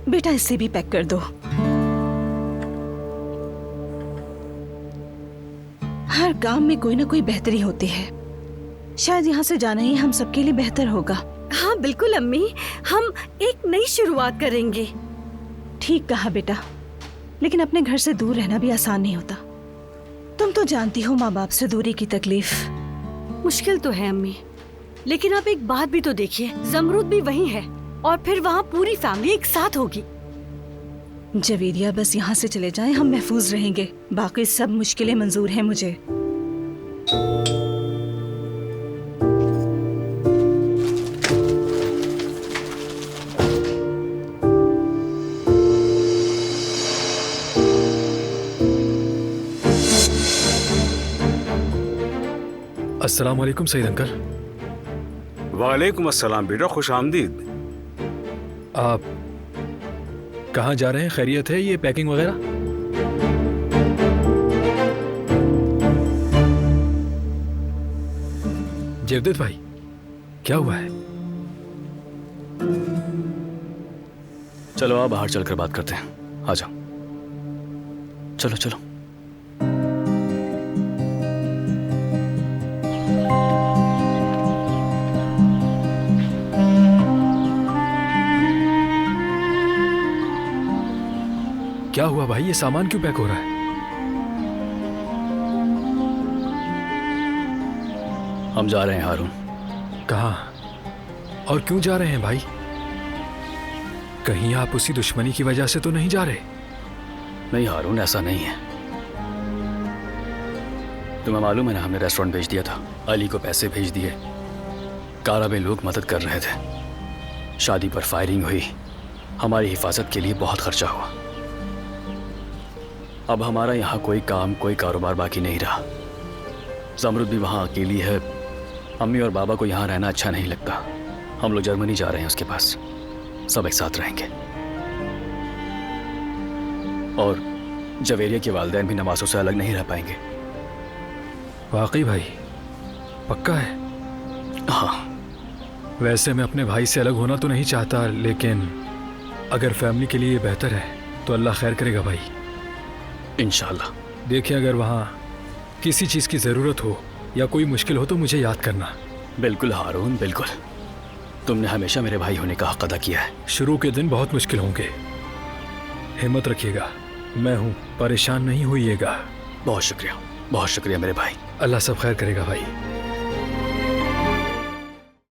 बेटा इसे भी पैक कर दो। हर काम में कोई ना कोई बेहतरी होती है, शायद यहाँ से जाना ही हम सबके लिए बेहतर होगा। हाँ बिल्कुल अम्मी, हम एक नई शुरुआत करेंगे। ठीक कहा बेटा, लेकिन अपने घर से दूर रहना भी आसान नहीं होता। तुम तो जानती हो माँ बाप से दूरी की तकलीफ। मुश्किल तो है अम्मी, लेकिन आप एक बात भी तो देखिए, जमरूद भी वहीं है और फिर वहाँ पूरी फैमिली एक साथ होगी। जवेरिया बस यहाँ से चले जाएं, हम महफूज रहेंगे। बाकी सब मुश्किलें मंजूर हैं मुझे। अस्सलाम वालेकुम सईद अंकल। वालेकुम अस्सलाम बेटा, खुश आमदीद। आप कहाँ जा रहे हैं? खैरियत है? ये पैकिंग वगैरह? जवदेत भाई, क्या हुआ है? चलो आप बाहर चलकर बात करते हैं, आ जाओ। चलो चलो। क्या हुआ भाई, ये सामान क्यों पैक हो रहा है? हम जा रहे हैं हारून। कहाँ और क्यों जा रहे हैं भाई? कहीं आप उसी दुश्मनी की वजह से तो नहीं जा रहे? नहीं हारून, ऐसा नहीं है। तुम्हें मालूम है ना, हमने रेस्टोरेंट भेज दिया था, अली को पैसे भेज दिए, कारा में लोग मदद कर रहे थे, शादी पर फायरिंग हुई, हमारी हिफाजत के लिए बहुत खर्चा हुआ। अब हमारा यहाँ कोई काम कोई कारोबार बाकी नहीं रहा। जमरुद भी वहाँ अकेली है, अम्मी और बाबा को यहाँ रहना अच्छा नहीं लगता। हम लोग जर्मनी जा रहे हैं उसके पास, सब एक साथ रहेंगे। और जवेरिया के वालिदैन भी नमाज़ों से अलग नहीं रह पाएंगे। वाकई भाई, पक्का है? हाँ। वैसे मैं अपने भाई से अलग होना तो नहीं चाहता, लेकिन अगर फैमिली के लिए ये बेहतर है तो अल्लाह खैर करेगा भाई। इंशाल्लाह। देखिए, अगर वहाँ किसी चीज़ की ज़रूरत हो या कोई मुश्किल हो तो मुझे याद करना। बिल्कुल हारून, बिल्कुल। तुमने हमेशा मेरे भाई होने का हक अदा किया है। शुरू के दिन बहुत मुश्किल होंगे, हिम्मत रखिएगा, मैं हूँ, परेशान नहीं होइएगा। बहुत शुक्रिया मेरे भाई। अल्लाह सब खैर करेगा भाई।